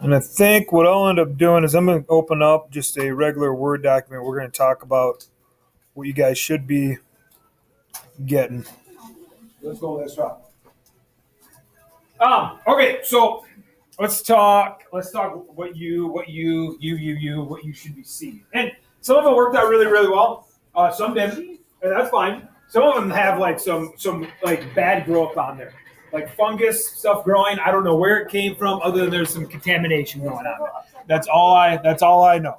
And I think what I'll end up doing is I'm going to open up just a regular Word document. We're going to talk about what you guys should be getting. Let's go. Let's talk. Okay, so let's talk. Let's talk what you should be seeing. And some of them worked out really, really well. Some didn't, and that's fine. Some of them have like some like bad growth on there, like fungus stuff growing. I don't know where it came from, other than there's some contamination going on. That's all I know.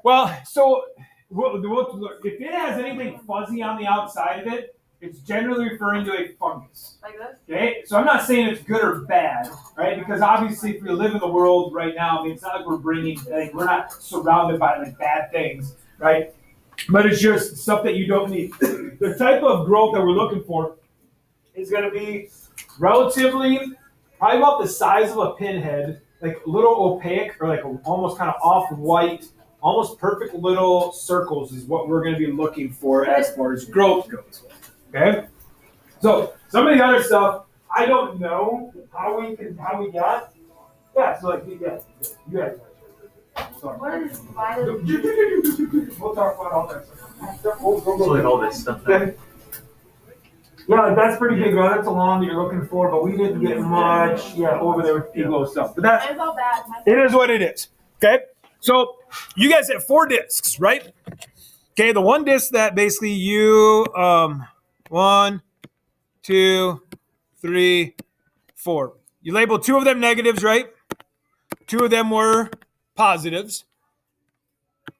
Well, so if it has anything fuzzy on the outside of it, it's generally referring to a fungus. Like this? Okay, so I'm not saying it's good or bad, right? Because obviously, if we live in the world right now, I mean, it's not like we're not surrounded by like bad things, right? But it's just stuff that you don't need. The type of growth that we're looking for is going to be probably about the size of a pinhead, like a little opaque or like almost kind of off-white, almost perfect little circles is what we're going to be looking for as far as growth goes. Okay, so some of the other stuff I don't know how we got. Yeah, so like you guys. Sorry. What is We'll talk about all that stuff. We'll like all this stuff. Okay. Yeah, that's pretty big, right? That's a lawn that you're looking for, but we didn't get much. Over there with pGLO stuff. But that's It's all bad. it is what it is. Okay, so you guys have 4 discs, right? Okay, the one disc that basically you 1, 2, 3, 4. You labeled 2 of them negatives, right? 2 of them were positives.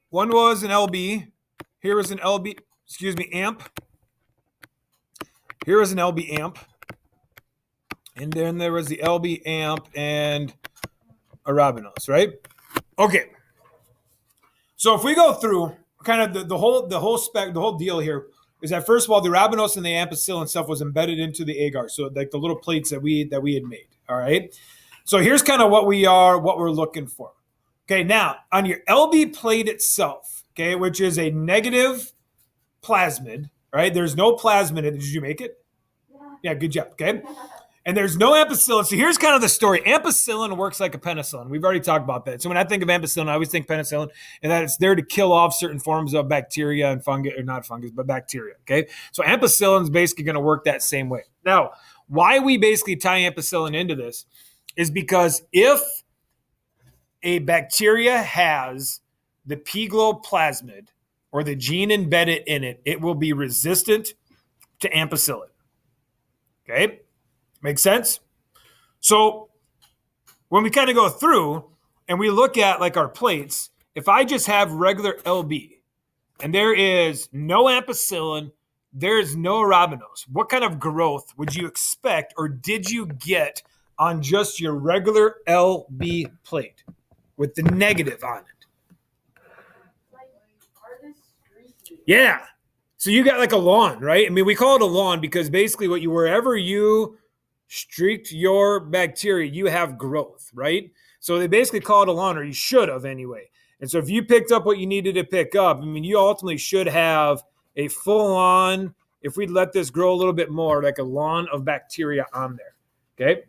One was an LB. Here was an LB, amp. Here was an LB amp. And then there was the LB amp and a Rabinos, right? Okay. So if we go through kind of the whole deal here is that first of all, the Rabinos and the ampicillin stuff was embedded into the agar. So like the little plates that we had made. All right. So here's kind of what we're looking for. Okay, now on your LB plate itself, okay, which is a negative plasmid, right? There's no plasmid in it. Did you make it? Yeah, good job. Okay. And there's no ampicillin. So here's kind of the story. Ampicillin works like a penicillin. We've already talked about that. So when I think of ampicillin, I always think penicillin, and that it's there to kill off certain forms of bacteria and fungus, or not fungus, but bacteria. Okay. So ampicillin is basically going to work that same way. Now, why we basically tie ampicillin into this is because if a bacteria has the pGLO plasmid or the gene embedded in it, it will be resistant to ampicillin. Okay? Make sense? So when we kind of go through and we look at like our plates, if I just have regular LB and there is no ampicillin, there is no arabinos, what kind of growth would you expect or did you get on just your regular LB plate with the negative on it? Yeah. So you got like a lawn, right? I mean, we call it a lawn because basically wherever you streaked your bacteria, you have growth, right? So they basically call it a lawn, or you should have anyway. And so if you picked up what you needed to pick up, I mean, you ultimately should have a full on, if we let this grow a little bit more, like a lawn of bacteria on there. Okay?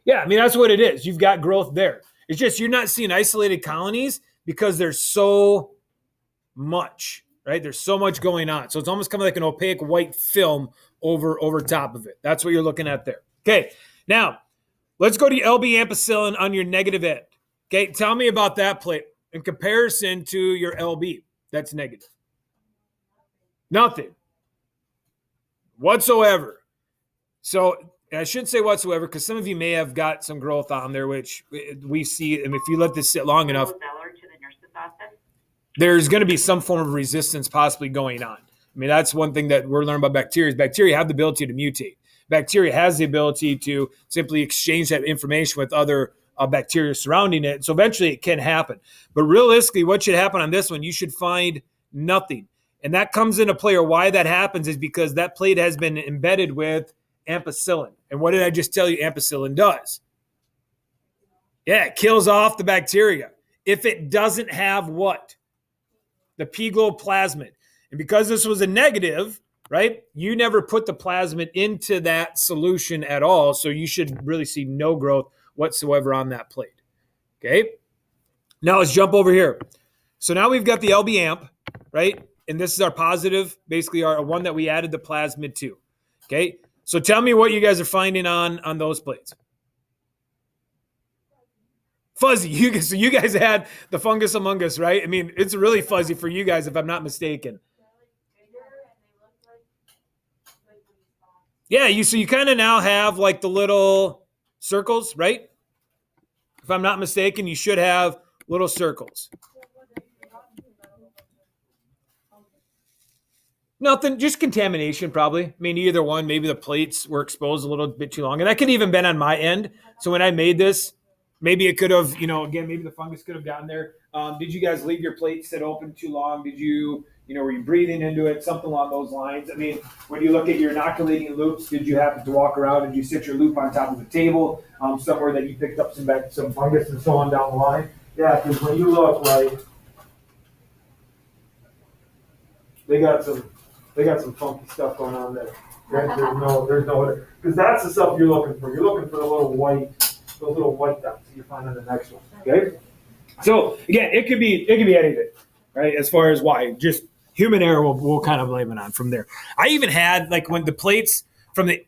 Yeah, I mean, that's what it is. You've got growth there. It's just you're not seeing isolated colonies because there's so much, right? There's so much going on. So it's almost kind of like an opaque white film over top of it. That's what you're looking at there. Okay, now let's go to your LB ampicillin on your negative end. Okay, tell me about that plate in comparison to your LB that's negative. Nothing whatsoever. So I shouldn't say whatsoever because some of you may have got some growth on there, which we see. And if you let this sit long enough, there's going to be some form of resistance possibly going on. I mean, that's one thing that we're learning about bacteria is bacteria have the ability to mutate. Bacteria has the ability to simply exchange that information with other bacteria surrounding it. So eventually it can happen. But realistically, what should happen on this one, you should find nothing. And that comes into play, or why that happens is because that plate has been embedded with ampicillin. And what did I just tell you ampicillin does? Yeah, it kills off the bacteria. If it doesn't have what? The pGLO plasmid. And because this was a negative, right? You never put the plasmid into that solution at all, so you should really see no growth whatsoever on that plate. Okay? Now let's jump over here. So now we've got the LB amp, right? And this is our positive, basically our one that we added the plasmid to. Okay? So tell me what you guys are finding on those plates. Fuzzy. So you guys had the fungus among us, right? I mean, it's really fuzzy for you guys if I'm not mistaken. Yeah, so you kind of now have like the little circles, right? If I'm not mistaken, you should have little circles. Nothing, just contamination probably. I mean, either one. Maybe the plates were exposed a little bit too long. And that could even been on my end. So when I made this, maybe it could have, again, maybe the fungus could have gotten there. Did you guys leave your plate sit open too long? Did you, were you breathing into it? Something along those lines. I mean, when you look at your inoculating loops, did you happen to walk around? Did you sit your loop on top of the table somewhere that you picked up some fungus and so on down the line? Yeah, because when you look, like, they got some funky stuff going on there. Right? There's no, because that's the stuff you're looking for. You're looking for those little white dots that you find on the next one. Okay. So again, it could be anything, right? As far as why, just human error, we'll kind of blame it on from there. I even had, like, when the plates from the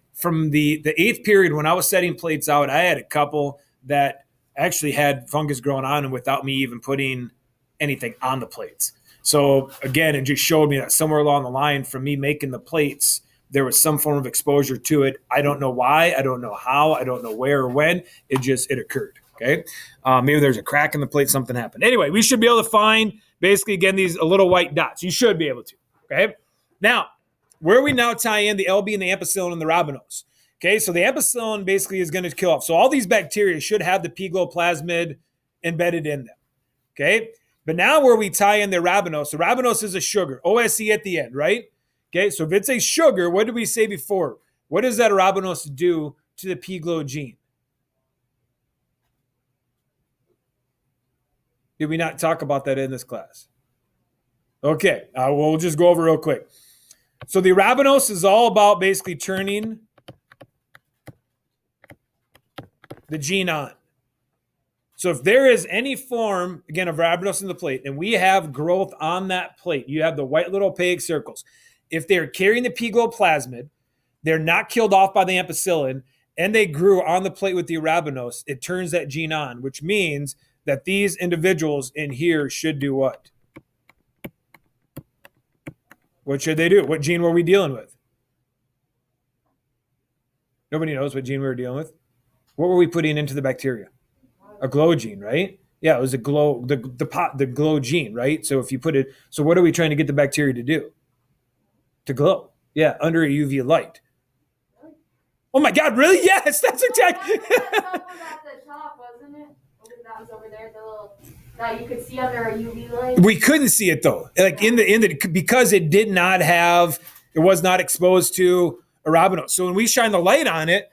eighth period, when I was setting plates out, I had a couple that actually had fungus growing on them without me even putting anything on the plates. So again, it just showed me that somewhere along the line from me making the plates, there was some form of exposure to it. I don't know why. I don't know how. I don't know where or when. It occurred. Okay. Maybe there's a crack in the plate. Something happened. Anyway, we should be able to find basically, again, these little white dots. You should be able to. Okay. Now, where we now tie in the LB and the ampicillin and the rhabinose. Okay. So the ampicillin basically is going to kill off. So all these bacteria should have the pGLO plasmid embedded in them. Okay. But now where we tie in the rhabinose is a sugar, OSE at the end, right? Okay, so if it's a sugar, what did we say before? What does that rhabinose do to the pGLO gene? Did we not talk about that in this class? Okay, we'll just go over real quick. So the rhabinose is all about basically turning the gene on. So if there is any form, again, of rhabinose in the plate, and we have growth on that plate, you have the white little opaque circles. If they're carrying the pGLO plasmid, they're not killed off by the ampicillin, and they grew on the plate with the rhabinose, it turns that gene on, which means that these individuals in here should do what? What should they do? What gene were we dealing with? Nobody knows what gene we were dealing with. What were we putting into the bacteria? A GLO gene, right? Yeah, it was a GLO, the GLO gene, right? So if you put it, so what are we trying to get the bacteria to do? To glow. Yeah, under a UV light. Oh my God, really? Yes, that's exactly. That was at the top, wasn't it? That was over there, the little that you could see under a UV light. We couldn't see it though, like in the because it did not have, it was not exposed to arabinose. So when we shine the light on it,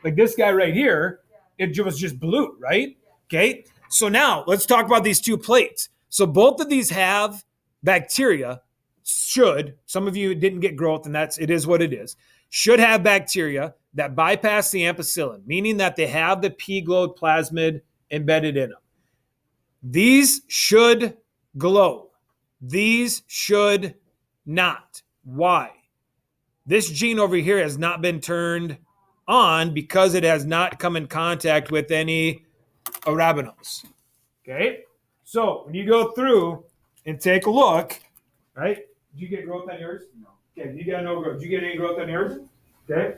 like this guy right here, it was just blue, right? Okay. So now let's talk about these two plates. So both of these have bacteria. Should, some of you didn't get growth, and it is what it is, should have bacteria that bypass the ampicillin, meaning that they have the pGLO plasmid embedded in them. These should glow. These should not. Why? This gene over here has not been turned on because it has not come in contact with any arabinose. Okay? So when you go through and take a look, right? Did you get growth on yours? No. Okay, you got no growth. Did you get any growth on yours? Okay.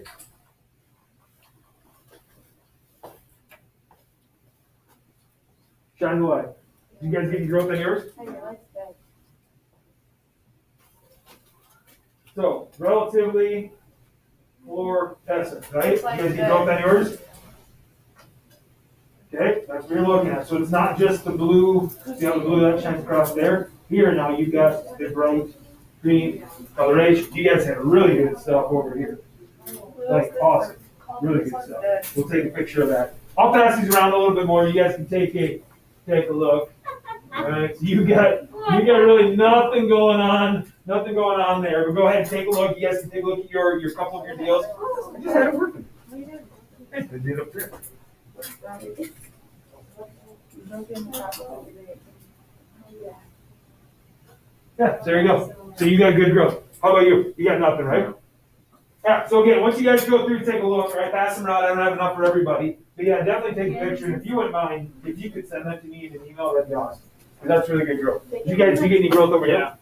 Shine the light. Did you guys get any growth on yours? So, relatively fluorescent, right? You guys get growth on yours? Okay, that's what you're looking at. So it's not just the blue, see how the blue that shines across there? Here now you've got the bright green coloration. You guys have really good stuff over here. Like awesome. Really good stuff. We'll take a picture of that. I'll pass these around a little bit more. You guys can take a look. All right, so you got really nothing going on Nothing going on there. But go ahead and take a look. You guys can take a look at your couple of your deals. I just had it working. I did it up there. Yeah, there you go. So you got good growth. How about you? You got nothing, right? Yeah, so again, once you guys go through, take a look, right? Pass them around. I don't have enough for everybody. But yeah, definitely take a picture. And if you wouldn't mind, if you could send that to me in an email, that'd be awesome. Because that's really good growth. You guys, you get any growth over here?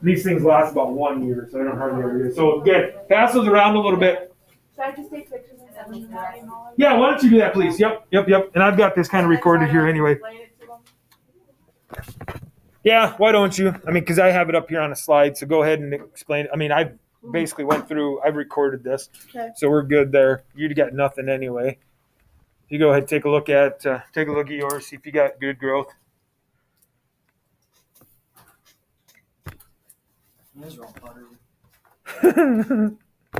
These things last about 1 year, so I don't hardly ever do. So again, pass those around a little bit. Should I just take pictures and send them to that email? Yeah, why don't you do that, please? Yep. And I've got this kind of recorded here anyway. Yeah, why don't you? I mean, because I have it up here on a slide, so go ahead and explain. I mean, I basically went through, I've recorded this, so we're good there. You got nothing anyway. You go ahead, take a look at yours, see if you got good growth.